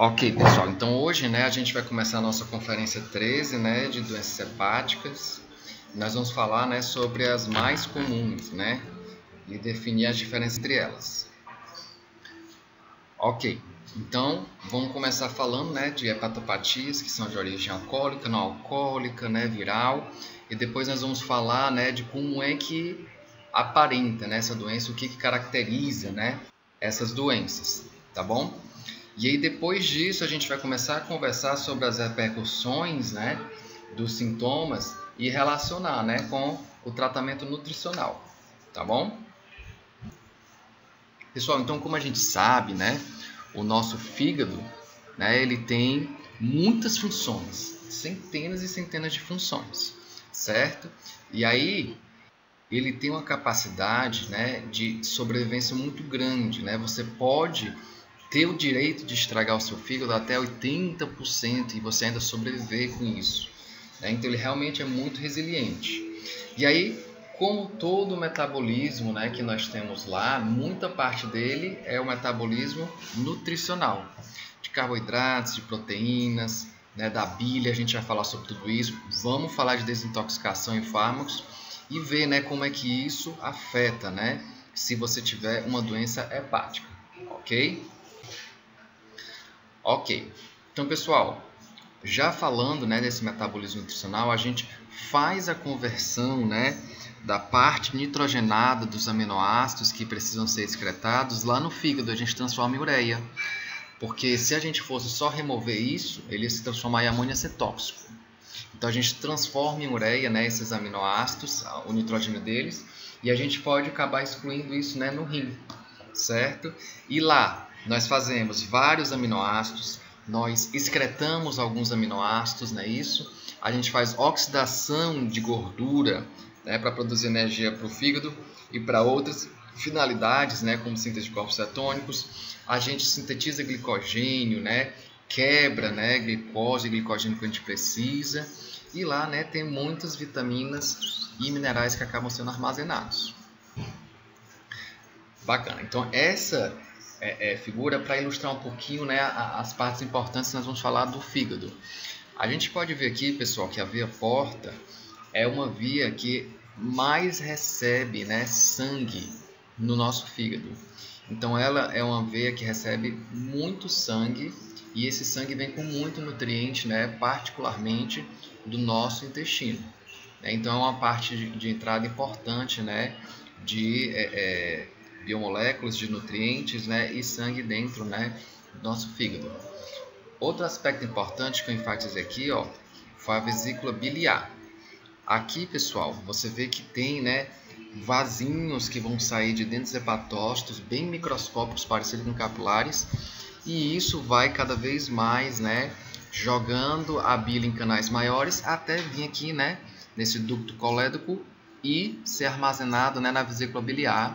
Ok, pessoal, então hoje, né, a gente vai começar a nossa conferência 13, né, de doenças hepáticas. Nós vamos falar, né, sobre as mais comuns, né, e definir as diferenças entre elas. Ok, então vamos começar falando, né, de hepatopatias que são de origem alcoólica, não alcoólica, né, viral, e depois nós vamos falar, né, de como é que aparenta, né, essa doença, o que caracteriza, né, essas doenças, tá bom? E aí depois disso a gente vai começar a conversar sobre as repercussões, né, dos sintomas e relacionar, né, com o tratamento nutricional, tá bom? Pessoal, então como a gente sabe, né, o nosso fígado, né, ele tem muitas funções, centenas e centenas de funções, certo? E aí ele tem uma capacidade, né, de sobrevivência muito grande, né? Você pode ter o direito de estragar o seu fígado até 80% e você ainda sobreviver com isso, né? Então ele realmente é muito resiliente. E aí, como todo o metabolismo, né, que nós temos lá, muita parte dele é o metabolismo nutricional, de carboidratos, de proteínas, né, da bile, a gente vai falar sobre tudo isso. Vamos falar de desintoxicação e fármacos e ver, né, como é que isso afeta, né, se você tiver uma doença hepática, ok? Ok, então pessoal, já falando, né, desse metabolismo nutricional, a gente faz a conversão, né, da parte nitrogenada dos aminoácidos que precisam ser excretados lá no fígado, a gente transforma em ureia. Porque se a gente fosse só remover isso, ele ia se transformar em amônia, ia ser tóxico. Então a gente transforma em ureia, né, esses aminoácidos, o nitrogênio deles, e a gente pode acabar excluindo isso, né, no rim, certo? E lá nós fazemos vários aminoácidos, nós excretamos alguns aminoácidos, não é isso? A gente faz oxidação de gordura, né, para produzir energia para o fígado e para outras finalidades, né, como síntese de corpos cetônicos. A gente sintetiza glicogênio, né, quebra, né, glicose e glicogênio que a gente precisa. E lá, né, tem muitas vitaminas e minerais que acabam sendo armazenados. Bacana. Então essa figura para ilustrar um pouquinho, né, as partes importantes, nós vamos falar do fígado. A gente pode ver aqui, pessoal, que a veia porta é uma via que mais recebe, né, sangue no nosso fígado. Então ela é uma veia que recebe muito sangue e esse sangue vem com muito nutriente, né, particularmente do nosso intestino. Então é uma parte de entrada importante, né, de biomoléculas, de nutrientes, né, e sangue dentro, né, do nosso fígado. Outro aspecto importante que eu enfatizei aqui, ó, foi a vesícula biliar. Aqui, pessoal, você vê que tem, né, vasinhos que vão sair de dentro dos hepatócitos, bem microscópicos, parecidos com capilares, e isso vai cada vez mais, né, jogando a bile em canais maiores até vir aqui, né, nesse ducto colédoco e ser armazenado, né, na vesícula biliar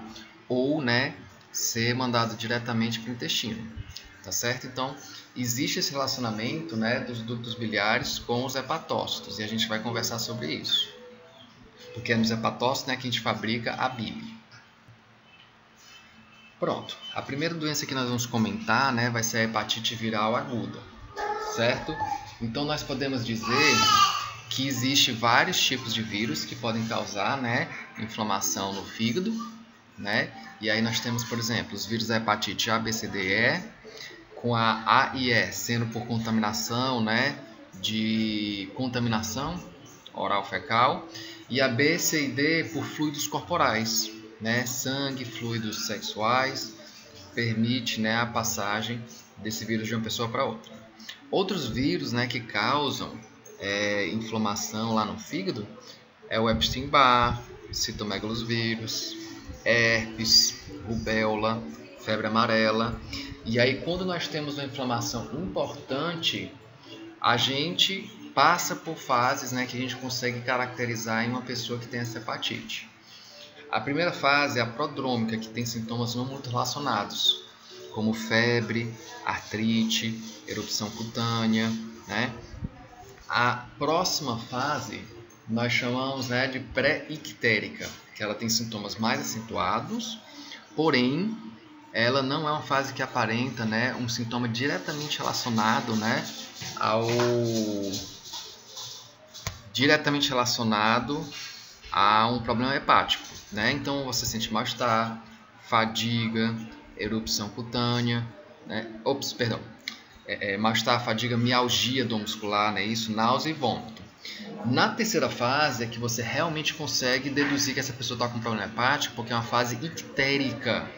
ou, né, ser mandado diretamente para o intestino, tá certo? Então existe esse relacionamento, né, dos ductos biliares com os hepatócitos e a gente vai conversar sobre isso, porque é nos hepatócitos, né, que a gente fabrica a bile. Pronto, a primeira doença que nós vamos comentar, né, vai ser a hepatite viral aguda, certo? Então nós podemos dizer que existe vários tipos de vírus que podem causar, né, inflamação no fígado, né? E aí nós temos, por exemplo, os vírus da hepatite A, B, C, D e E, com a A e E sendo por contaminação, né, de contaminação oral fecal, e a B, C e D por fluidos corporais, né, sangue, fluidos sexuais, permite, né, a passagem desse vírus de uma pessoa para outra. Outros vírus, né, que causam inflamação lá no fígado é o Epstein-Barr, citomegalovírus, herpes, rubéola, febre amarela. E aí quando nós temos uma inflamação importante, a gente passa por fases, né, que a gente consegue caracterizar em uma pessoa que tem essa hepatite. A primeira fase é a prodrômica, que tem sintomas não muito relacionados, como febre, artrite, erupção cutânea, né? A próxima fase nós chamamos, né, de pré-ictérica, que ela tem sintomas mais acentuados, porém ela não é uma fase que aparenta, né, um sintoma diretamente relacionado, né, a um problema hepático, né? Então você sente mal-estar, fadiga, erupção cutânea, né? Mal-estar, fadiga, mialgia do muscular, né? Isso, náusea e vômito. Na terceira fase é que você realmente consegue deduzir que essa pessoa está com problema hepático, porque é uma fase ictérica.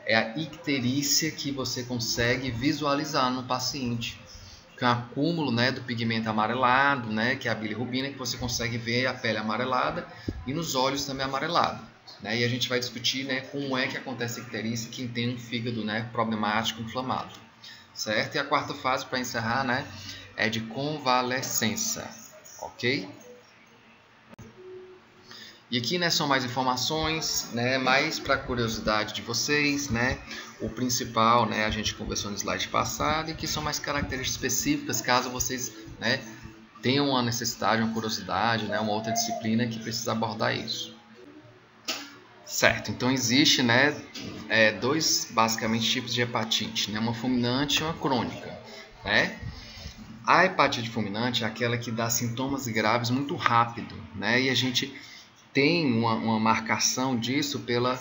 É a icterícia que você consegue visualizar no paciente, que é um acúmulo, né, do pigmento amarelado, né, que é a bilirrubina, que você consegue ver a pele amarelada e nos olhos também amarelado. Né? E a gente vai discutir, né, como é que acontece a icterícia em quem tem um fígado, né, problemático, inflamado. Certo? E a quarta fase, para encerrar, né, é de convalescença. Ok? E aqui, né, são mais informações, né, mais para curiosidade de vocês, né, o principal, né, a gente conversou no slide passado, e que são mais características específicas, caso vocês, né, tenham uma necessidade, uma curiosidade, né, uma outra disciplina que precisa abordar isso. Certo, então existe, né, dois, basicamente, tipos de hepatite, né, uma fulminante e uma crônica, né. A hepatite fulminante é aquela que dá sintomas graves muito rápido, né, e a gente tem uma marcação disso pela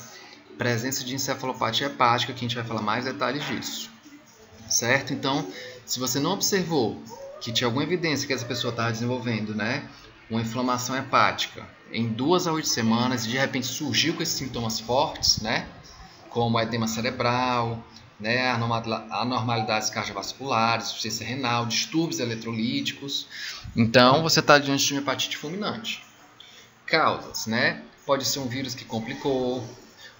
presença de encefalopatia hepática, que a gente vai falar mais detalhes disso, certo? Então, se você não observou que tinha alguma evidência que essa pessoa estava desenvolvendo, né, uma inflamação hepática em 2 a 8 semanas e de repente surgiu com esses sintomas fortes, né, como edema cerebral, né, anormalidades cardiovasculares, insuficiência renal, distúrbios eletrolíticos, então você está diante de uma hepatite fulminante. Causas, né? Pode ser um vírus que complicou,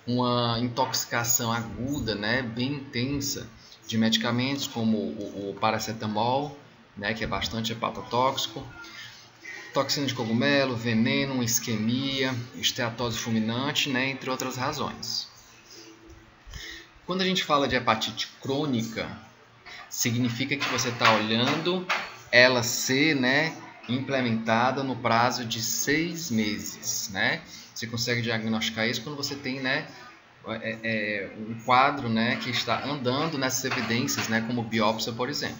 uma intoxicação aguda, né, bem intensa de medicamentos como o paracetamol, né, que é bastante hepatotóxico, toxina de cogumelo, veneno, uma isquemia, esteatose fulminante, né, entre outras razões. Quando a gente fala de hepatite crônica, significa que você está olhando ela ser, né, implementada no prazo de 6 meses, né? Você consegue diagnosticar isso quando você tem, né, um quadro, né, que está andando nessas evidências, né, como biópsia, por exemplo.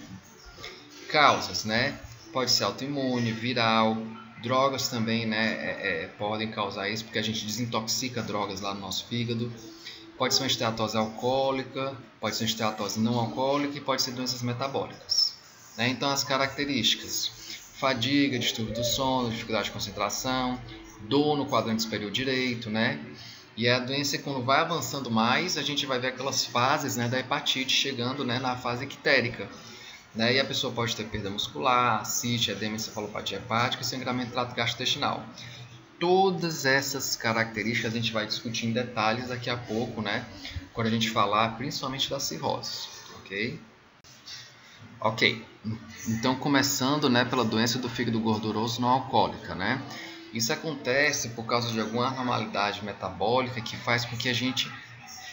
Causas, né? Pode ser autoimune, viral, drogas também, né, podem causar isso, porque a gente desintoxica drogas lá no nosso fígado. Pode ser uma esteatose alcoólica, pode ser uma esteatose não alcoólica e pode ser doenças metabólicas. Né? Então, as características: fadiga, distúrbio do sono, dificuldade de concentração, dor no quadrante superior direito, né? E a doença, quando vai avançando mais, a gente vai ver aquelas fases, né, da hepatite chegando, né, na fase ictérica. Né? E a pessoa pode ter perda muscular, ascite, edema, encefalopatia hepática e sangramento do trato gastrointestinal. Todas essas características a gente vai discutir em detalhes daqui a pouco, né? Quando a gente falar principalmente da cirrose, ok? Ok, então começando, né, pela doença do fígado gorduroso não alcoólica, né? Isso acontece por causa de alguma anormalidade metabólica que faz com que a gente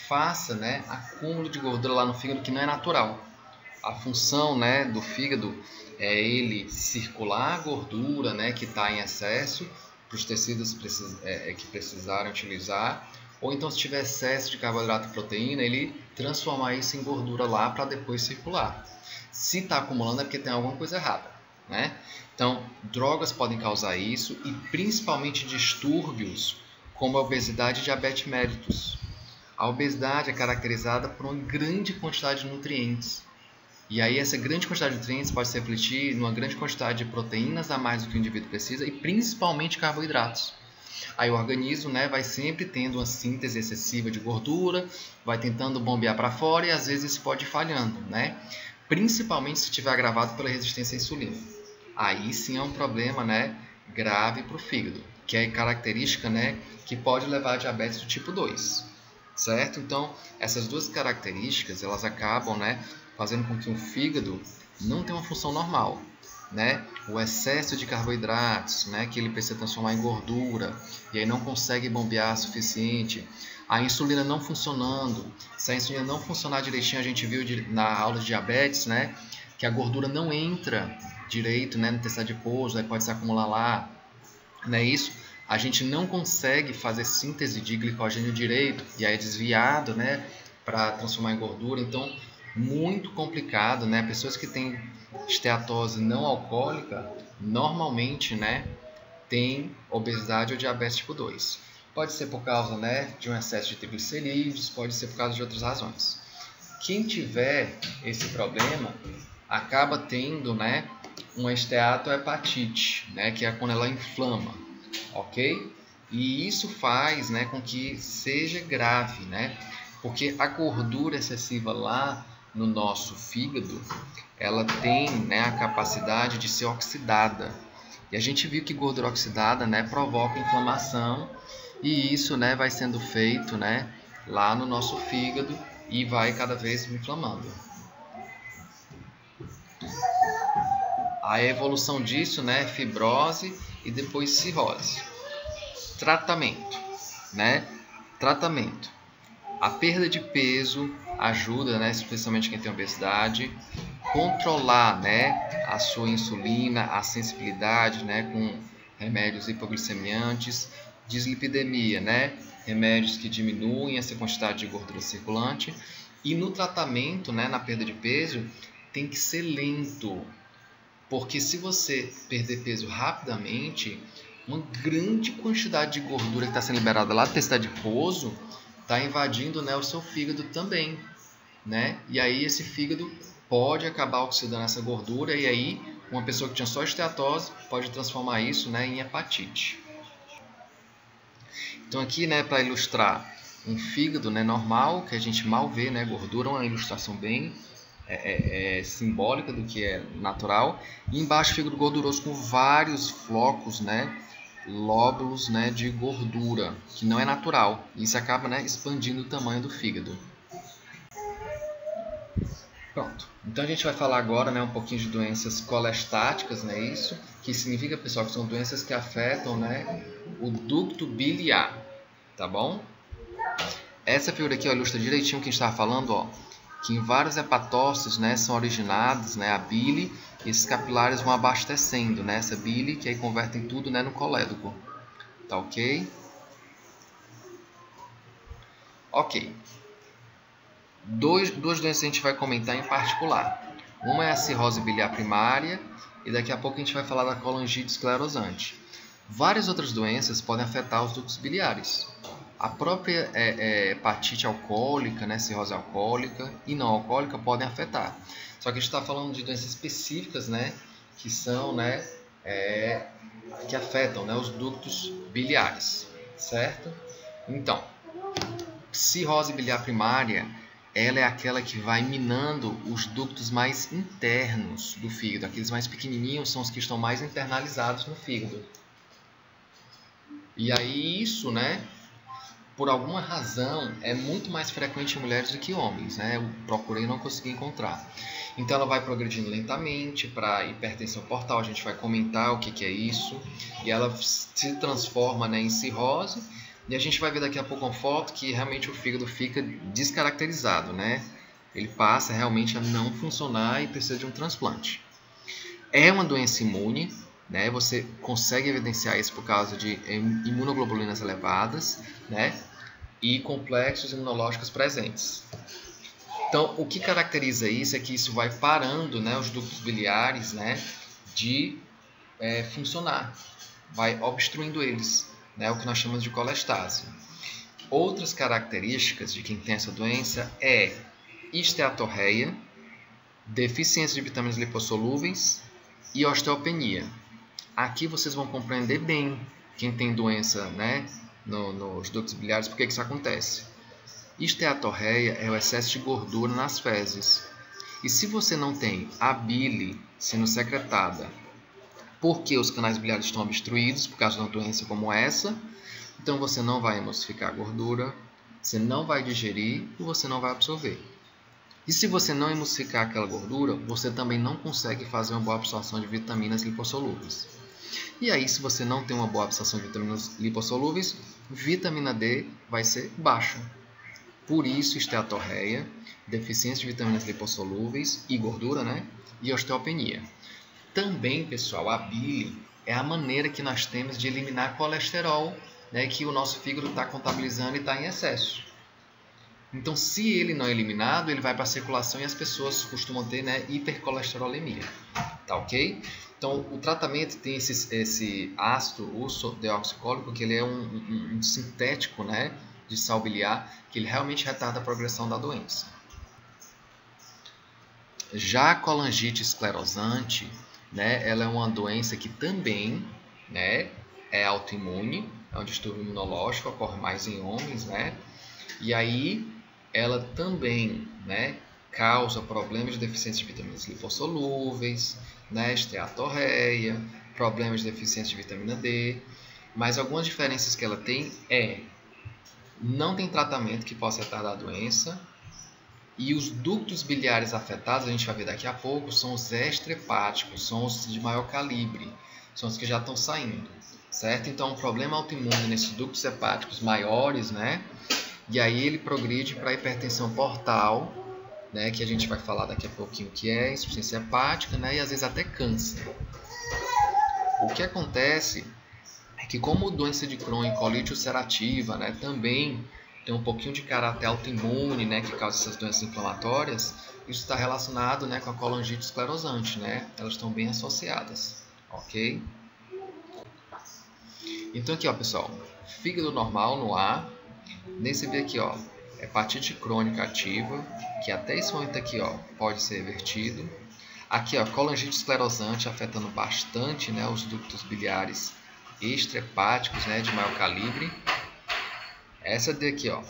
faça, né, acúmulo de gordura lá no fígado que não é natural. A função, né, do fígado é ele circular a gordura, né, que está em excesso para os tecidos que precisarem utilizar, ou então se tiver excesso de carboidrato e proteína, ele transformar isso em gordura lá para depois circular. Se está acumulando é porque tem alguma coisa errada, né? Então, drogas podem causar isso e principalmente distúrbios como a obesidade e diabetes mellitus. A obesidade é caracterizada por uma grande quantidade de nutrientes. E aí essa grande quantidade de nutrientes pode se refletir numa grande quantidade de proteínas a mais do que o indivíduo precisa e principalmente carboidratos. Aí o organismo, né, vai sempre tendo uma síntese excessiva de gordura, vai tentando bombear para fora e às vezes isso pode ir falhando, né? Principalmente se estiver agravado pela resistência à insulina. Aí sim é um problema, né, grave para o fígado, que é característica, né, que pode levar a diabetes do tipo 2, certo? Então, essas duas características, elas acabam, né, fazendo com que o fígado não tenha uma função normal, né? O excesso de carboidratos, né, que ele precisa transformar em gordura, e aí não consegue bombear o suficiente. A insulina não funcionando. Se a insulina não funcionar direitinho, a gente viu na aula de diabetes, né, que a gordura não entra direito, né, no tecido adiposo, aí pode se acumular lá. Não é isso? A gente não consegue fazer síntese de glicogênio direito, e aí é desviado, né, para transformar em gordura. Então, muito complicado, né? Pessoas que têm esteatose não alcoólica, normalmente, né, tem obesidade ou diabetes tipo 2. Pode ser por causa, né, de um excesso de triglicerídeos, pode ser por causa de outras razões. Quem tiver esse problema acaba tendo, né, uma esteatohepatite, né, que é quando ela inflama, ok? E isso faz, né, com que seja grave, né? Porque a gordura excessiva lá no nosso fígado, ela tem, né, a capacidade de ser oxidada. E a gente viu que gordura oxidada, né, provoca inflamação, e isso, né, vai sendo feito, né, lá no nosso fígado e vai cada vez inflamando. A evolução disso, né, fibrose e depois cirrose. Tratamento, né? Tratamento. A perda de peso ajuda, né, especialmente quem tem obesidade, controlar, né, a sua insulina, a sensibilidade, né, com remédios hipoglicemiantes, dislipidemia, né, remédios que diminuem essa quantidade de gordura circulante. E no tratamento, né, na perda de peso, tem que ser lento, porque se você perder peso rapidamente, uma grande quantidade de gordura que está sendo liberada lá do tecido adiposo está invadindo, né, o seu fígado também, né? E aí esse fígado pode acabar oxidando essa gordura, e aí uma pessoa que tinha só esteatose pode transformar isso, né, em hepatite. Então aqui, né, para ilustrar um fígado, né, normal, que a gente mal vê, né, gordura, uma ilustração bem simbólica do que é natural. E embaixo fígado gorduroso com vários flocos, né, lóbulos, né, de gordura, que não é natural. Isso acaba, né, expandindo o tamanho do fígado. Pronto. Então a gente vai falar agora, né, um pouquinho de doenças colestáticas, né, isso, que significa, pessoal, que são doenças que afetam, né, o ducto biliar, tá bom? Essa figura aqui, ó, ilustra direitinho o que a gente estava falando, ó, que em vários hepatócitos, né, são originados, né, a bile, e esses capilares vão abastecendo, né, essa bile, que aí convertem tudo, né, no colédoco. Tá ok? Ok. Duas doenças a gente vai comentar em particular. Uma é a cirrose biliar primária, e daqui a pouco a gente vai falar da colangite esclerosante. Várias outras doenças podem afetar os ductos biliares. A própria hepatite alcoólica, né, cirrose alcoólica e não alcoólica podem afetar. Só que a gente está falando de doenças específicas, né, que são, né, que afetam, né, os ductos biliares, certo? Então, cirrose biliar primária, ela é aquela que vai minando os ductos mais internos do fígado. Aqueles mais pequenininhos são os que estão mais internalizados no fígado. E aí isso, né, por alguma razão, é muito mais frequente em mulheres do que homens, né? Eu procurei e não consegui encontrar. Então ela vai progredindo lentamente para hipertensão portal, a gente vai comentar o que é isso, e ela se transforma, né, em cirrose, e a gente vai ver daqui a pouco uma foto que realmente o fígado fica descaracterizado, né? Ele passa realmente a não funcionar e precisa de um transplante. É uma doença imune, né? Você consegue evidenciar isso por causa de imunoglobulinas elevadas, né, e complexos imunológicos presentes. Então, o que caracteriza isso é que isso vai parando, né, os ductos biliares, né, de funcionar, vai obstruindo eles, né, o que nós chamamos de colestase. Outras características de quem tem essa doença é esteatorreia, deficiência de vitaminas lipossolúveis e osteopenia. Aqui vocês vão compreender bem quem tem doença, né, nos ductos biliares, por que isso acontece. Esteatorreia é o excesso de gordura nas fezes. E se você não tem a bile sendo secretada porque os canais biliares estão obstruídos por causa de uma doença como essa, então você não vai emulsificar a gordura, você não vai digerir e você não vai absorver. E se você não emulsificar aquela gordura, você também não consegue fazer uma boa absorção de vitaminas lipossolúveis. E aí, se você não tem uma boa absorção de vitaminas lipossolúveis, vitamina D vai ser baixa. Por isso, esteatorreia, deficiência de vitaminas lipossolúveis e gordura, né? E osteopenia. Também, pessoal, a bile é a maneira que nós temos de eliminar colesterol, né, que o nosso fígado está contabilizando e está em excesso. Então, se ele não é eliminado, ele vai para a circulação e as pessoas costumam ter, né, hipercolesterolemia. Tá ok? Então, o tratamento tem esse ácido ursodeoxicólico, que ele é um sintético, né, de sal biliar, que ele realmente retarda a progressão da doença. Já a colangite esclerosante, né, ela é uma doença que também, né, é autoimune, é um distúrbio imunológico, ocorre mais em homens, né? E aí ela também, né, causa problemas de deficiência de vitaminas lipossolúveis, né, esteatorreia, problemas de deficiência de vitamina D. Mas algumas diferenças que ela tem não tem tratamento que possa retardar a doença. E os ductos biliares afetados, a gente vai ver daqui a pouco, são os extrahepáticos, são os de maior calibre, são os que já estão saindo, certo? Então, um problema autoimune nesses ductos hepáticos maiores, né? E aí ele progride para a hipertensão portal, né? Que a gente vai falar daqui a pouquinho, que é insuficiência hepática, né? E às vezes até câncer. O que acontece é que como doença de Crohn e colite ulcerativa, né? Também tem um pouquinho de caráter autoimune, né, que causa essas doenças inflamatórias, isso está relacionado, né, com a colangite esclerosante, né? Elas estão bem associadas, ok? Então aqui, ó, pessoal, fígado normal no A, nesse B aqui, ó, hepatite crônica ativa, que até esse momento aqui, ó, pode ser revertido. Aqui, ó, colangite esclerosante afetando bastante, né, os ductos biliares extrahepáticos, né, de maior calibre. Essa daqui, ó,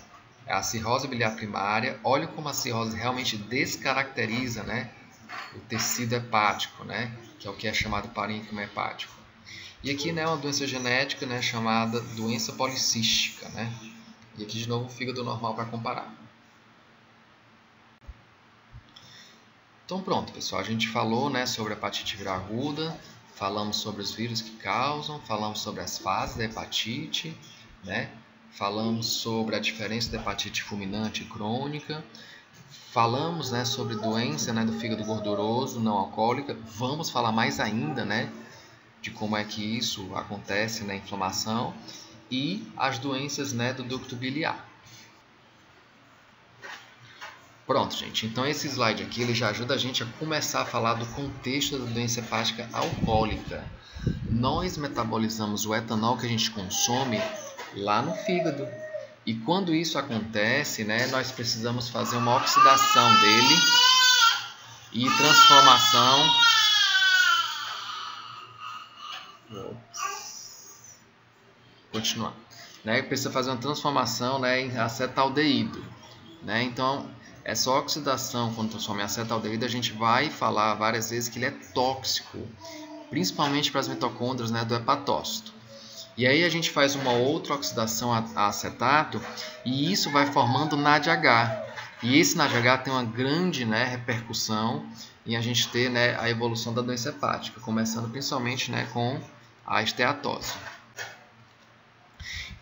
é a cirrose biliar primária. Olha como a cirrose realmente descaracteriza, né, o tecido hepático, né, que é o que é chamado parênquima hepático. E aqui, né, uma doença genética, né, chamada doença policística, né. E aqui de novo o fígado normal para comparar. Então pronto, pessoal, a gente falou, né, sobre a hepatite viral aguda, falamos sobre os vírus que causam, falamos sobre as fases da hepatite, né. Falamos sobre a diferença da hepatite fulminante e crônica. Falamos, né, sobre doença, né, do fígado gorduroso não alcoólica. Vamos falar mais ainda, né, de como é que isso acontece na inflamação e as doenças, né, do ducto biliar. Pronto, gente. Então esse slide aqui ele já ajuda a gente a começar a falar do contexto da doença hepática alcoólica. Nós metabolizamos o etanol que a gente consome lá no fígado. E quando isso acontece, né, nós precisamos fazer uma oxidação dele e transformação. Continuar. Né, precisa fazer uma transformação, né, em acetaldeído. Né? Então, essa oxidação, quando transforma em acetaldeído, a gente vai falar várias vezes que ele é tóxico, principalmente para as mitocôndrias, né, do hepatócito. E aí a gente faz uma outra oxidação a acetato e isso vai formando NADH. E esse NADH tem uma grande, né, repercussão em a gente ter, né, a evolução da doença hepática, começando principalmente, né, com a esteatose.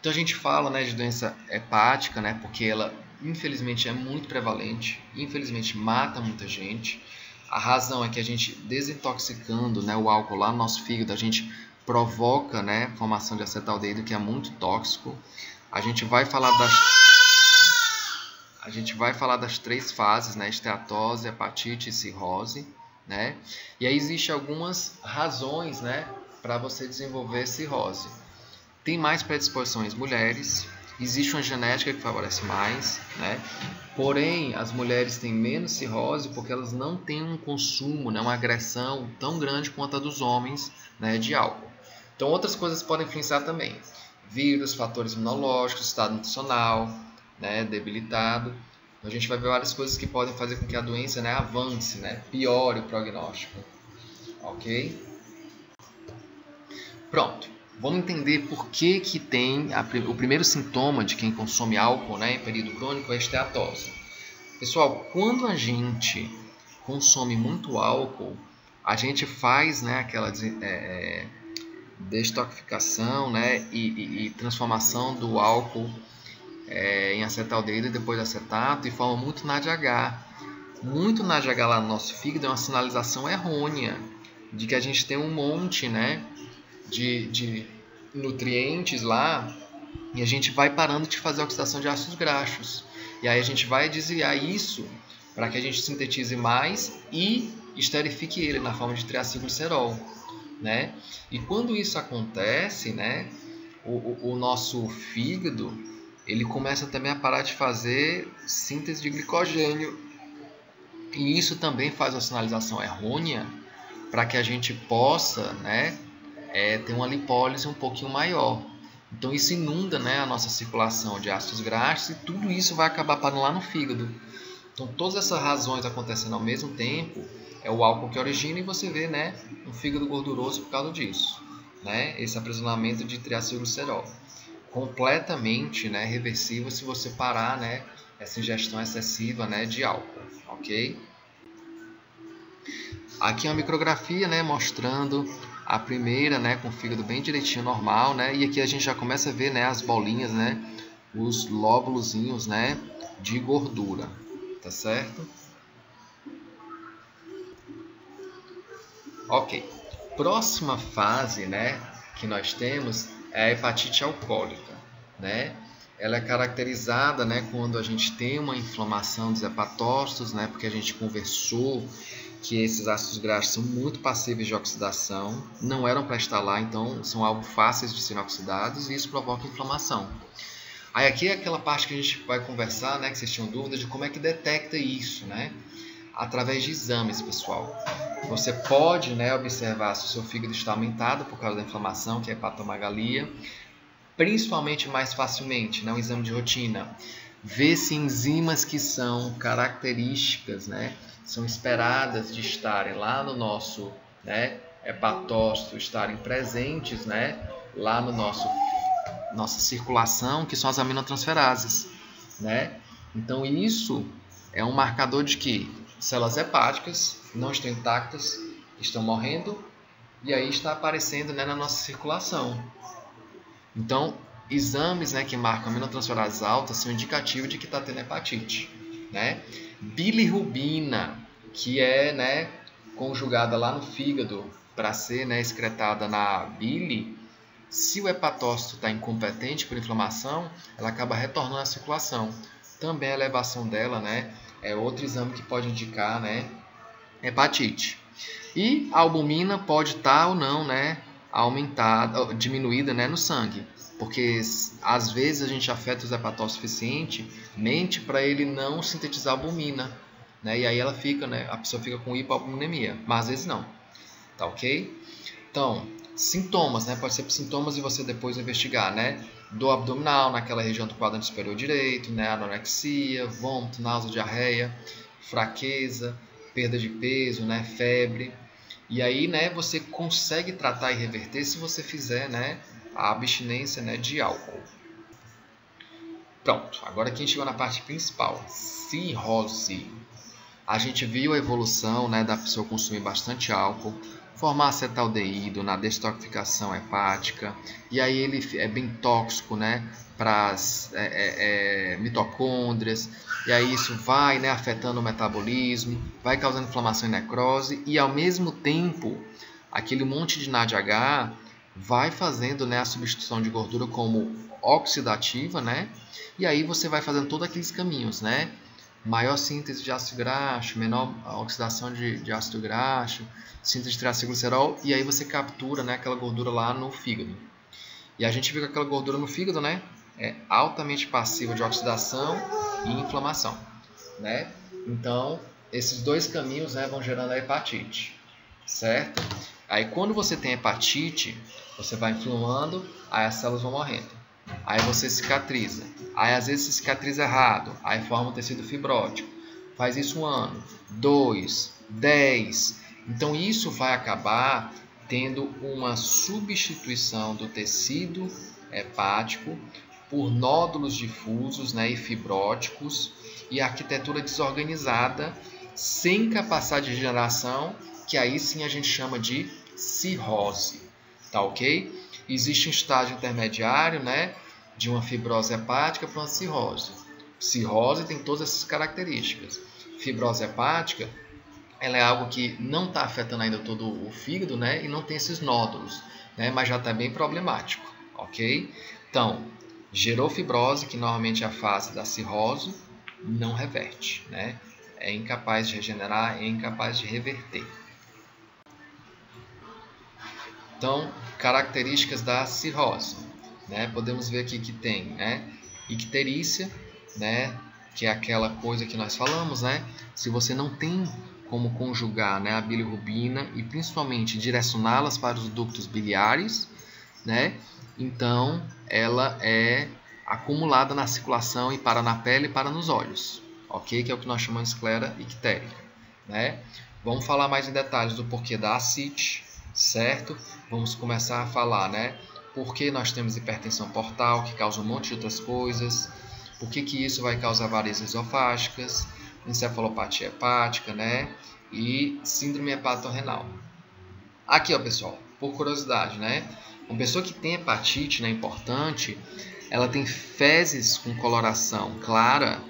Então a gente fala, né, de doença hepática, né, porque ela infelizmente é muito prevalente, infelizmente mata muita gente. A razão é que a gente desintoxicando, né, o álcool lá no nosso fígado, a gente provoca, né, formação de acetaldeído, que é muito tóxico. A gente vai falar das três fases, né, esteatose, hepatite e cirrose, né? E aí existem algumas razões, né, para você desenvolver cirrose. Tem mais predisposições mulheres, existe uma genética que favorece mais, né? Porém, as mulheres têm menos cirrose porque elas não têm um consumo, né, uma agressão tão grande quanto a dos homens, né, de álcool. Então, outras coisas podem influenciar também. Vírus, fatores imunológicos, estado nutricional, né, debilitado. Então, a gente vai ver várias coisas que podem fazer com que a doença, né, avance, né, piore o prognóstico. Ok? Pronto. Vamos entender por que tem o primeiro sintoma de quem consome álcool, né, em período crônico é a esteatose. Pessoal, quando a gente consome muito álcool, a gente faz, né, aquela destoxificação, né, e transformação do álcool em acetaldeído e depois de acetato e forma muito NADH. Muito NADH lá no nosso fígado é uma sinalização errônea de que a gente tem um monte, né, de nutrientes lá e a gente vai parando de fazer a oxidação de ácidos graxos. E aí a gente vai desviar isso para que a gente sintetize mais e esterifique ele na forma de triacilglicerol, né? E quando isso acontece, né, o nosso fígado ele começa também a parar de fazer síntese de glicogênio. E isso também faz uma sinalização errônea para que a gente possa, né, ter uma lipólise um pouquinho maior. Então isso inunda, né, a nossa circulação de ácidos graxos e tudo isso vai acabar parando lá no fígado. Então todas essas razões acontecendo ao mesmo tempo é o álcool que origina e você vê, né, um fígado gorduroso por causa disso, né, esse aprisionamento de triacilglicerol. Completamente, né, reversível se você parar, né, essa ingestão excessiva, né, de álcool, ok? Aqui é uma micrografia, né, mostrando a primeira, né, com o fígado bem direitinho, normal, né, e aqui a gente já começa a ver, né, as bolinhas, né, os lóbulozinhos, né, de gordura, tá certo? Ok. Próxima fase, né, que nós temos é a hepatite alcoólica, né? Ela é caracterizada, né, quando a gente tem uma inflamação dos hepatócitos, né, porque a gente conversou que esses ácidos graxos são muito passíveis de oxidação, não eram para estar lá, então são algo fáceis de serem oxidados e isso provoca inflamação. Aí aqui é aquela parte que a gente vai conversar, né, que vocês tinham dúvida de como é que detecta isso, né? Através de exames, pessoal. Você pode, né, observar se o seu fígado está aumentado por causa da inflamação, que é a hepatomegalia, principalmente mais facilmente, né, um exame de rotina. Ver se enzimas que são características, né, são esperadas de estarem lá no nosso, né, hepatócito, estarem presentes, né, lá no nossa circulação, que são as aminotransferases, né? Então isso é um marcador de que células hepáticas não estão intactas, estão morrendo e aí está aparecendo, né, na nossa circulação. Então, exames, né, que marcam aminotransferases altas são indicativos de que está tendo hepatite, né? Bilirrubina, que é, né, conjugada lá no fígado para ser, né, excretada na bile, se o hepatócito está incompetente por inflamação, ela acaba retornando à circulação. Também a elevação dela, né, é outro exame que pode indicar, né, hepatite. E a albumina pode estar ou não, né, aumentada, diminuída, né, no sangue, porque às vezes a gente afeta os hepatócitos suficientemente para ele não sintetizar albumina, né, e aí ela fica, né, a pessoa fica com hipoalbuminemia, mas às vezes não, tá ok? Então, sintomas, né, pode ser sintomas e você depois investigar, né, dor abdominal naquela região do quadrante superior direito, né, anorexia, vômito, náusea, diarreia, fraqueza, perda de peso, né, febre. E aí, né, você consegue tratar e reverter se você fizer, né, a abstinência, né, de álcool. Pronto, agora aqui a gente chegou na parte principal, cirrose. A gente viu a evolução, né, da pessoa consumir bastante álcool, formar acetaldeído na detoxificação hepática, e aí ele é bem tóxico, né, para as mitocôndrias, e aí isso vai, né, afetando o metabolismo, vai causando inflamação e necrose, e ao mesmo tempo, aquele monte de NADH vai fazendo, né, a substituição de gordura como oxidativa, né, e aí você vai fazendo todos aqueles caminhos, né, maior síntese de ácido graxo, menor oxidação de ácido graxo, síntese de triacilglicerol, e aí você captura, né, aquela gordura lá no fígado. E a gente viu que aquela gordura no fígado, né, é altamente passiva de oxidação e inflamação, né? Então, esses dois caminhos, né, vão gerando a hepatite, certo? Aí quando você tem hepatite, você vai inflamando, aí as células vão morrendo. Aí você cicatriza. Aí às vezes você cicatriza errado. Aí forma um tecido fibrótico. Faz isso 1 ano, 2, 10. Então isso vai acabar tendo uma substituição do tecido hepático por nódulos difusos, né, e fibróticos e arquitetura desorganizada, sem capacidade de regeneração, que aí sim a gente chama de cirrose. Tá ok? Existe um estágio intermediário, né, de uma fibrose hepática para uma cirrose. Cirrose tem todas essas características. Fibrose hepática, ela é algo que não está afetando ainda todo o fígado, né, e não tem esses nódulos, né, mas já está bem problemático, ok? Então, gerou fibrose, que normalmente é a fase da cirrose, não reverte, né? É incapaz de regenerar, é incapaz de reverter. Então, características da cirrose, né? Podemos ver aqui que tem, né, icterícia, né, que é aquela coisa que nós falamos, né? Se você não tem como conjugar, né, a bilirrubina e principalmente direcioná-las para os ductos biliares, né? Então, ela é acumulada na circulação e para na pele e para nos olhos, ok? Que é o que nós chamamos de esclera ictérica, né? Vamos falar mais em detalhes do porquê da ascite, certo? Vamos começar a falar, né? Por que nós temos hipertensão portal, que causa um monte de outras coisas, por que isso vai causar varizes esofágicas, encefalopatia hepática, né? E síndrome hepatorrenal. Aqui, ó, pessoal, por curiosidade, né? Uma pessoa que tem hepatite, né, importante, ela tem fezes com coloração clara,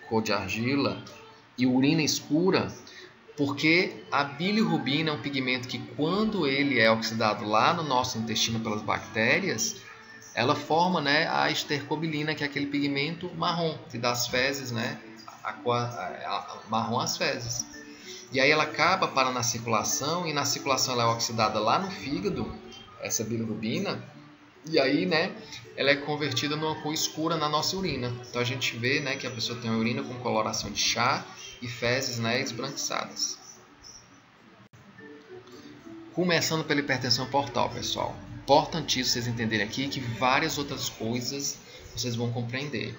cor de argila, e urina escura, porque a bilirrubina é um pigmento que, quando ele é oxidado lá no nosso intestino pelas bactérias, ela forma, né, a estercobilina, que é aquele pigmento marrom, que dá as fezes, né, marrom as fezes. E aí ela acaba parando na circulação, e na circulação ela é oxidada lá no fígado, essa bilirrubina, e aí, né, ela é convertida numa cor escura na nossa urina. Então a gente vê, né, que a pessoa tem uma urina com coloração de chá e fezes, né, esbranquiçadas. Começando pela hipertensão portal, pessoal. Importantíssimo vocês entenderem aqui que várias outras coisas vocês vão compreender.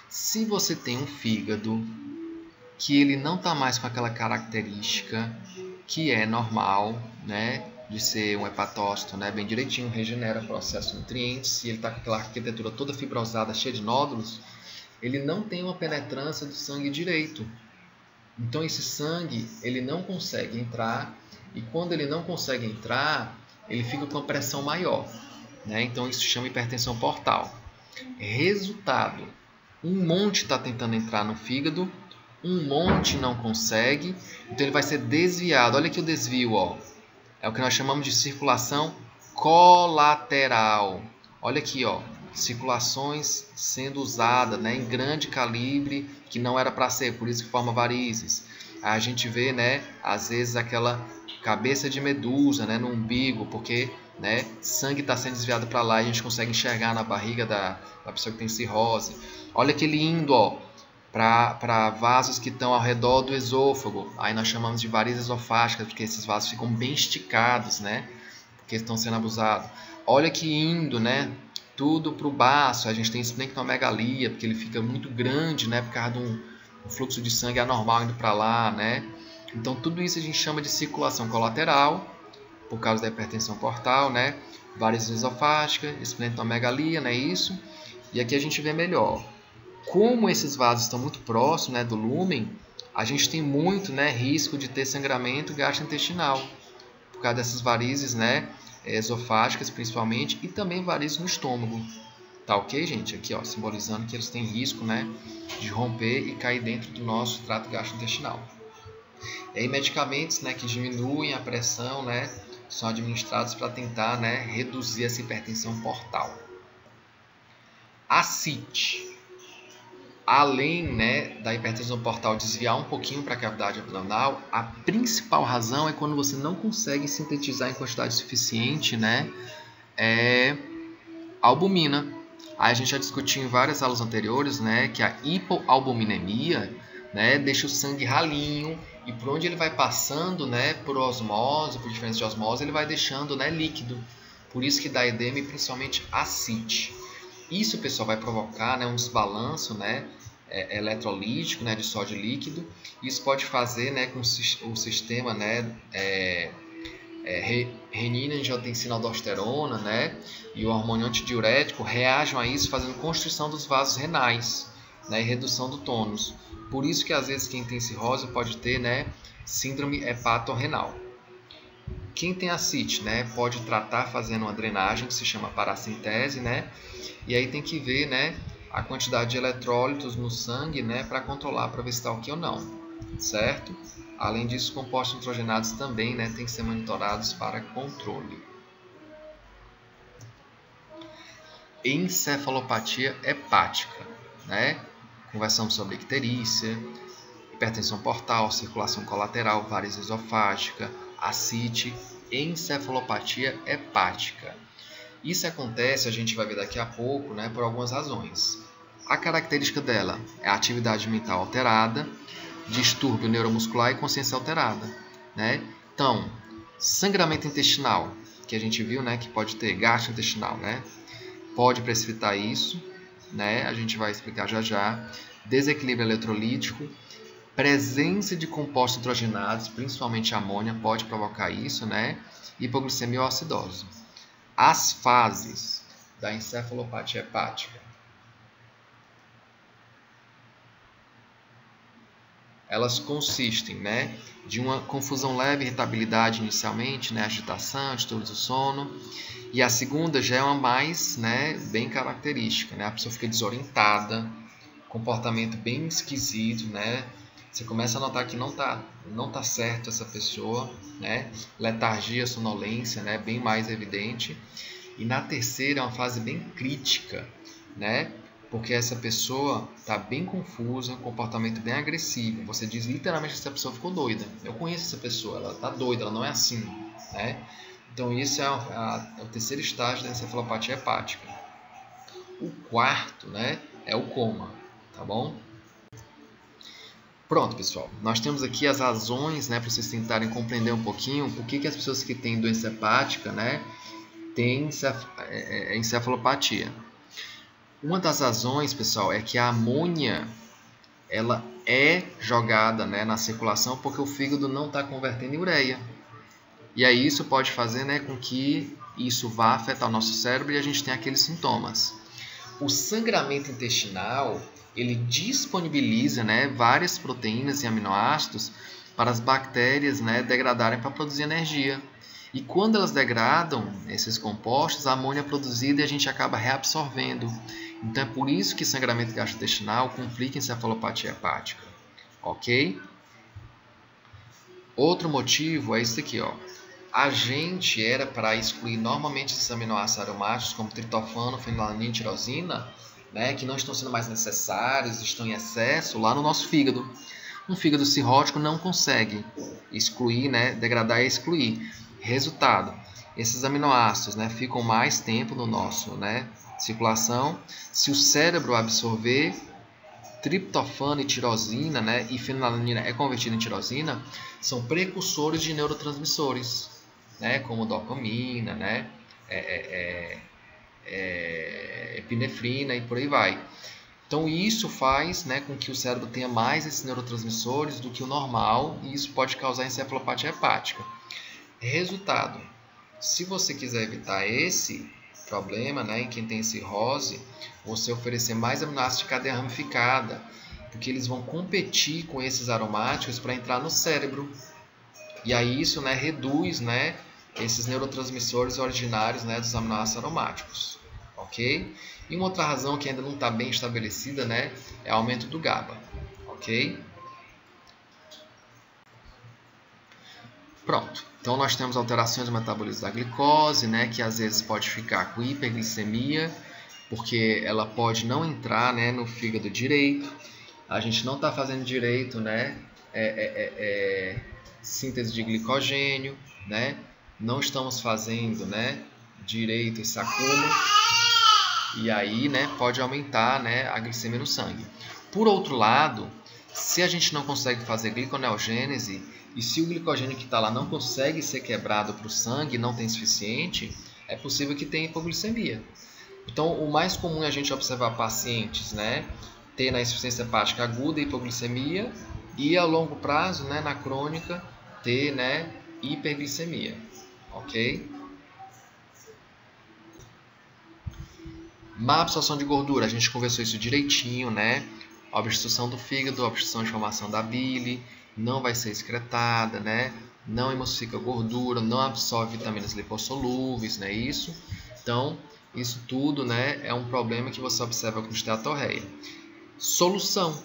Se você tem um fígado que ele não está mais com aquela característica que é normal, né, de ser um hepatócito, né, bem direitinho, regenera, processa nutrientes, e ele está com aquela arquitetura toda fibrosada, cheia de nódulos, ele não tem uma penetrância do sangue direito. Então esse sangue ele não consegue entrar, e quando ele não consegue entrar, ele fica com uma pressão maior, né? Então isso se chama hipertensão portal. Resultado, um monte está tentando entrar no fígado, um monte não consegue, então ele vai ser desviado. Olha aqui o desvio, ó. É o que nós chamamos de circulação colateral. Olha aqui, ó, circulações sendo usadas, né, em grande calibre, que não era para ser, por isso que forma varizes. A gente vê, né, às vezes aquela cabeça de medusa, né, no umbigo, porque, né, sangue está sendo desviado para lá e a gente consegue enxergar na barriga da pessoa que tem cirrose. Olha aquele indo, ó, para vasos que estão ao redor do esôfago. Aí nós chamamos de varizes esofágicas, porque esses vasos ficam bem esticados, né? Porque estão sendo abusados. Olha que indo, né? Tudo para o baço. A gente tem esplenomegalia, porque ele fica muito grande, né? Por causa de um fluxo de sangue anormal indo para lá, né? Então tudo isso a gente chama de circulação colateral, por causa da hipertensão portal, né? Varizes esofágicas, esplenomegalia, não é isso? E aqui a gente vê melhor. Como esses vasos estão muito próximos, né, do lúmen, a gente tem muito, né, risco de ter sangramento gastrointestinal, por causa dessas varizes, né, esofágicas principalmente, e também varizes no estômago. Tá ok, gente? Aqui, ó, simbolizando que eles têm risco, né, de romper e cair dentro do nosso trato gastrointestinal. E aí medicamentos, né, que diminuem a pressão, né, são administrados para tentar, né, reduzir essa hipertensão portal. Ascite. Além, né, da hipertensão portal desviar um pouquinho para a cavidade abdominal, a principal razão é quando você não consegue sintetizar em quantidade suficiente, né, albumina. Aí a gente já discutiu em várias aulas anteriores, né, que a hipoalbuminemia, né, deixa o sangue ralinho, e por onde ele vai passando, né, por osmose, por diferença de osmose, ele vai deixando, né, líquido. Por isso que dá edema e principalmente ascite. Isso, pessoal, vai provocar, né, um desbalanço, né, eletrolítico, né, de sódio líquido. Isso pode fazer, né, com o sistema, né, renina, angiotensina, aldosterona, né, e o hormônio antidiurético reajam a isso, fazendo constrição dos vasos renais, né, e redução do tônus. Por isso que às vezes quem tem cirrose pode ter, né, síndrome hepatorrenal. Quem tem ascite, né, pode tratar fazendo uma drenagem que se chama paracentese, né, e aí tem que ver, né, a quantidade de eletrólitos no sangue, né, para controlar, para ver se está ok ou não, certo? Além disso, compostos nitrogenados também, né, tem que ser monitorados para controle. Encefalopatia hepática, né, Conversamos sobre icterícia, hipertensão portal, circulação colateral, varize esofágica, ascite e encefalopatia hepática. Isso acontece, a gente vai ver daqui a pouco, né, por algumas razões. A característica dela é a atividade mental alterada, distúrbio neuromuscular e consciência alterada, né? Então, sangramento intestinal, que a gente viu, né, que pode ter gastrointestinal, né? Pode precipitar isso, né? A gente vai explicar já já. Desequilíbrio eletrolítico, presença de compostos nitrogenados, principalmente amônia, pode provocar isso, né? Hipoglicemia ou acidose. As fases da encefalopatia hepática. Elas consistem, né, de uma confusão leve, irritabilidade inicialmente, né, agitação, distúrbios do sono. E a segunda já é uma mais, né, bem característica, né? A pessoa fica desorientada, comportamento bem esquisito, né? Você começa a notar que não tá certo essa pessoa, né? Letargia, sonolência, né, bem mais evidente. E na terceira é uma fase bem crítica, né? Porque essa pessoa está bem confusa, um comportamento bem agressivo. Você diz literalmente que essa pessoa ficou doida. Eu conheço essa pessoa, ela está doida, ela não é assim, né? Então isso é o terceiro estágio da encefalopatia hepática. O quarto, né, é o coma, tá bom? Pronto, pessoal. Nós temos aqui as razões, né, para vocês tentarem compreender um pouquinho por que as pessoas que têm doença hepática, né, têm encefalopatia. Uma das razões, pessoal, é que a amônia ela é jogada, né, na circulação porque o fígado não está convertendo em ureia. E aí isso pode fazer, né, com que isso vá afetar o nosso cérebro e a gente tenha aqueles sintomas. O sangramento intestinal, ele disponibiliza, né, várias proteínas e aminoácidos para as bactérias, né, degradarem para produzir energia. E quando elas degradam esses compostos, a amônia é produzida e a gente acaba reabsorvendo. Então é por isso que sangramento gastrointestinal complica a encefalopatia hepática. Ok? Outro motivo é isso aqui, ó. A gente era para excluir normalmente esses aminoácidos aromáticos como triptofano, fenilalanina e tirosina, né, que não estão sendo mais necessários, estão em excesso lá no nosso fígado. Um fígado cirrótico não consegue excluir, né, degradar e excluir. Resultado, esses aminoácidos, né, ficam mais tempo no nosso, né, circulação. Se o cérebro absorver, triptofano e tirosina, né, e fenilalanina é convertida em tirosina, são precursores de neurotransmissores, né, como dopamina, né, epinefrina e por aí vai. Então isso faz, né, com que o cérebro tenha mais esses neurotransmissores do que o normal e isso pode causar encefalopatia hepática. Resultado, se você quiser evitar esse problema, né, em quem tem cirrose, você oferecer mais aminoácidos de cadeia ramificada, porque eles vão competir com esses aromáticos para entrar no cérebro. E aí isso, né, reduz, né, esses neurotransmissores originários, né, dos aminoácidos aromáticos. Ok? E uma outra razão que ainda não está bem estabelecida, né, é o aumento do GABA. Ok? Pronto. Então nós temos alterações do metabolismo da glicose, né, que às vezes pode ficar com hiperglicemia, porque ela pode não entrar, né, no fígado direito. A gente não está fazendo direito, né, síntese de glicogênio, né? Não estamos fazendo, né, direito esse acúmulo. E aí, né, pode aumentar, né, a glicemia no sangue. Por outro lado, se a gente não consegue fazer gliconeogênese e se o glicogênio que está lá não consegue ser quebrado para o sangue, não tem suficiente, é possível que tenha hipoglicemia. Então, o mais comum é a gente observar pacientes, né, ter na insuficiência hepática aguda hipoglicemia e a longo prazo, né, na crônica, ter, né, hiperglicemia. Ok? Má absorção de gordura, a gente conversou isso direitinho, né? Obstrução do fígado, obstrução de formação da bile, não vai ser excretada, né? Não emulsifica gordura, não absorve vitaminas lipossolúveis, né? Isso. Então, isso tudo, né, é um problema que você observa com esteatorreia. Solução: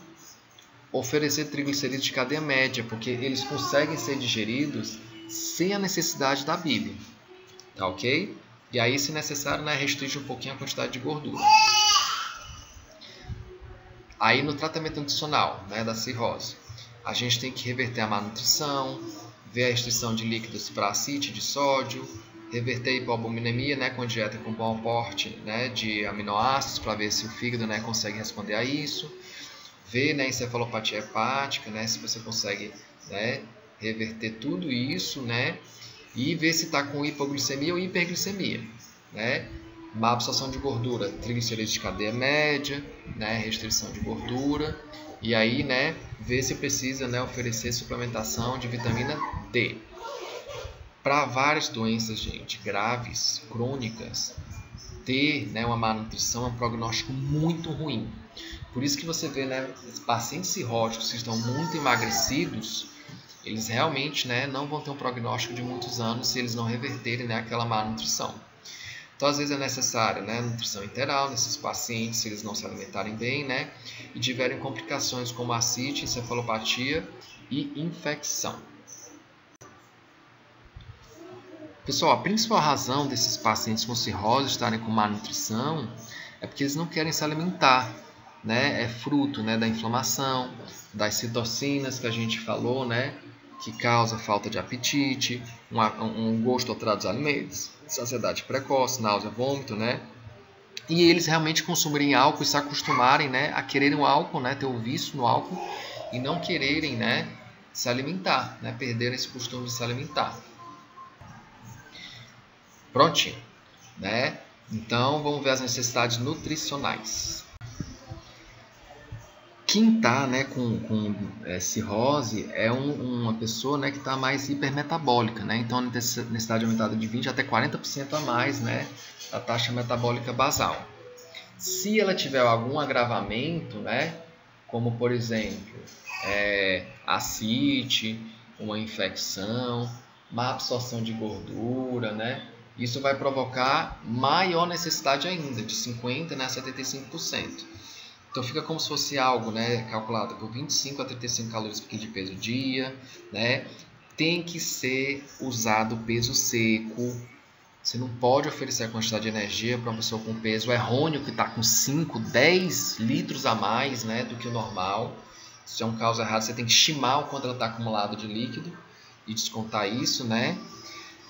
oferecer triglicerídeos de cadeia média, porque eles conseguem ser digeridos sem a necessidade da bile. Tá ok? E aí, se necessário, né, restringe um pouquinho a quantidade de gordura. Aí no tratamento nutricional, né, da cirrose, a gente tem que reverter a má nutrição, ver a restrição de líquidos para ascite de sódio, reverter a hipoalbuminemia, né, com dieta com bom aporte, né, de aminoácidos, para ver se o fígado, né, consegue responder a isso. Ver, né, encefalopatia hepática, né, se você consegue, né, reverter tudo isso, né, e ver se está com hipoglicemia ou hiperglicemia, né. Má absorção de gordura, triglicerídeos de cadeia média, né, restrição de gordura, e aí, né, ver se precisa, né, oferecer suplementação de vitamina D. Para várias doenças, gente, graves, crônicas, ter, né, uma má nutrição é um prognóstico muito ruim. Por isso que você vê, né, pacientes cirróticos que estão muito emagrecidos, eles realmente, né, não vão ter um prognóstico de muitos anos se eles não reverterem, né, aquela má nutrição. Então, às vezes é necessário, né, nutrição enteral nesses pacientes, se eles não se alimentarem bem, né, e tiverem complicações como ascite, encefalopatia e infecção. Pessoal, a principal razão desses pacientes com cirrose estarem com má nutrição é porque eles não querem se alimentar, né? É fruto, né, da inflamação, das citocinas que a gente falou, né, que causa falta de apetite, um gosto alterado dos alimentos, saciedade precoce, náusea, vômito, né? E eles realmente consumirem álcool e se acostumarem, né, a quererem o álcool, né, ter o vício no álcool e não quererem, né, se alimentar, né, perderem esse costume de se alimentar. Prontinho, né? Então vamos ver as necessidades nutricionais. Quem está, né, com cirrose é uma pessoa, né, que está mais hipermetabólica, né? Então a necessidade aumentada de 20% até 40% a mais, né, da taxa metabólica basal. Se ela tiver algum agravamento, né, como por exemplo ascite, uma infecção, má absorção de gordura, né, isso vai provocar maior necessidade ainda, de 50%, né, a 75%. Então fica como se fosse algo, né, calculado por 25 a 35 calorias por quilo de peso dia, né? Tem que ser usado peso seco. Você não pode oferecer a quantidade de energia para uma pessoa com peso errôneo que está com 5, 10 litros a mais, né, do que o normal. Isso é um cálculo errado. Você tem que estimar o quanto ela está acumulado de líquido e descontar isso, né?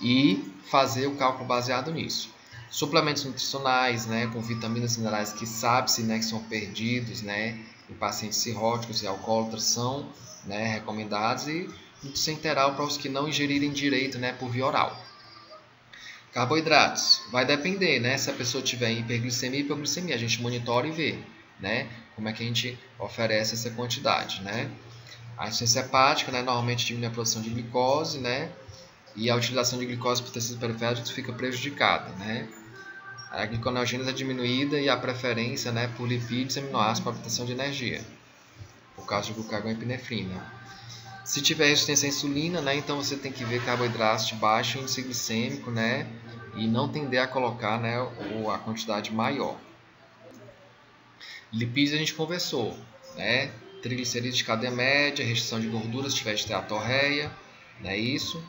E fazer o cálculo baseado nisso. Suplementos nutricionais, né, com vitaminas e minerais que sabe-se, né, que são perdidos, né, em pacientes cirróticos e alcoólatras são, né, recomendados, e nutrição integral para os que não ingerirem direito, né, por via oral. Carboidratos, vai depender, né, se a pessoa tiver hiperglicemia e hipoglicemia, a gente monitora e vê, né, como é que a gente oferece essa quantidade, né. A insuficiência hepática, né, normalmente diminui a produção de glicose, né, e a utilização de glicose por tecidos periféricos fica prejudicada, né? A gliconeogênese é diminuída e a preferência, né, por lipídios e aminoácidos para obtenção de energia, por causa de glucagon e epinefrina. Se tiver resistência à insulina, né, então você tem que ver carboidratos de baixo índice glicêmico, né, e não tender a colocar, né, a quantidade maior. Lipídios a gente conversou, né? Triglicerídeos de cadeia média, restrição de gorduras se tiver esteatorreia, não é isso?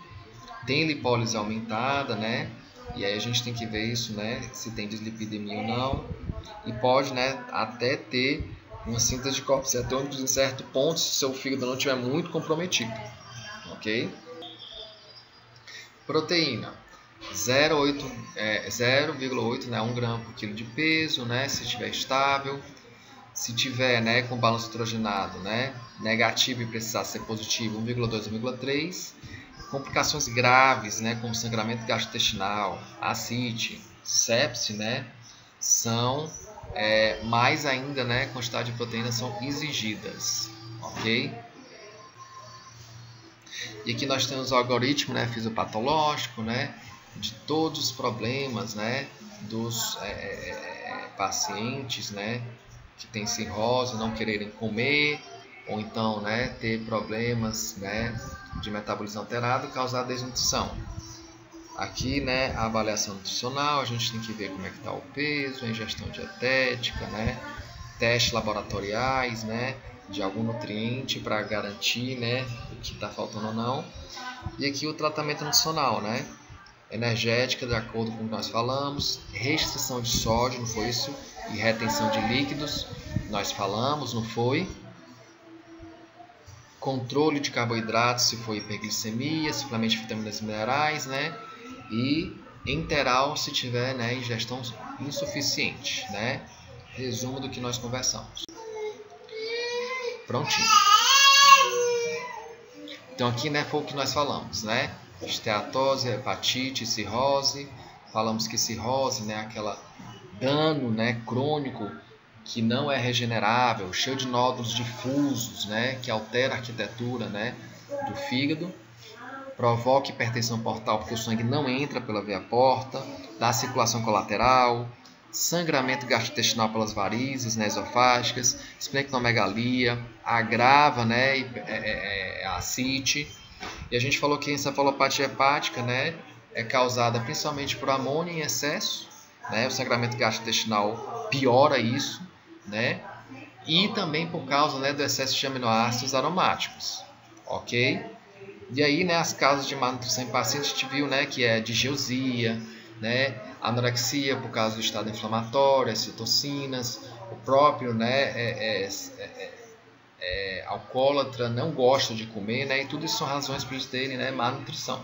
Tem lipólise aumentada, né? E aí a gente tem que ver isso, né? Se tem dislipidemia ou não. E pode, né, até ter uma síntese de corpos cetônicos em certo ponto, se o seu fígado não estiver muito comprometido. Ok? Proteína. 0,8, né, 1 grama por quilo de peso, né? Se estiver estável. Se tiver, né, com balanço nitrogenado, né, negativo e precisar ser positivo, 1,2 a 1,3. Complicações graves, né, como sangramento gastrointestinal, ascite, sepse, né, são mais ainda, né, quantidade de proteínas são exigidas, ok? E aqui nós temos o algoritmo, né, fisiopatológico, né, de todos os problemas, né, dos pacientes, né, que têm cirrose, não quererem comer, ou então, né, ter problemas, né, de metabolismo alterado causado desnutrição. Aqui, né, a avaliação nutricional, a gente tem que ver como é que está o peso, a ingestão dietética, né, testes laboratoriais, né, de algum nutriente para garantir, né, o que está faltando ou não. E aqui o tratamento nutricional, né, energética, de acordo com o que nós falamos, restrição de sódio, não foi isso? E retenção de líquidos, nós falamos, não foi? Controle de carboidratos, se foi hiperglicemia, suplemento de vitaminas e minerais, né? E enteral, se tiver, né, ingestão insuficiente, né? Resumo do que nós conversamos. Prontinho. Então aqui, né, foi o que nós falamos, né? Esteatose, hepatite, cirrose. Falamos que cirrose, né, aquela dano, né, crônico que não é regenerável, cheio de nódulos difusos, né, que altera a arquitetura, né, do fígado, provoca hipertensão portal porque o sangue não entra pela veia porta, dá circulação colateral, sangramento gastrointestinal pelas varizes, né, esofágicas, esplenomegalia, agrava, né, a ascite. E a gente falou que a encefalopatia hepática, né, é causada principalmente por amônia em excesso, né, o sangramento gastrointestinal piora isso, né, e também por causa, né, do excesso de aminoácidos aromáticos, ok? E aí, né, as causas de má nutrição em pacientes a gente viu, né, que é digeusia, né, anorexia por causa do estado inflamatório, as citocinas, o próprio, né, alcoólatra não gosta de comer, né, e tudo isso são razões para eles terem, né, má nutrição.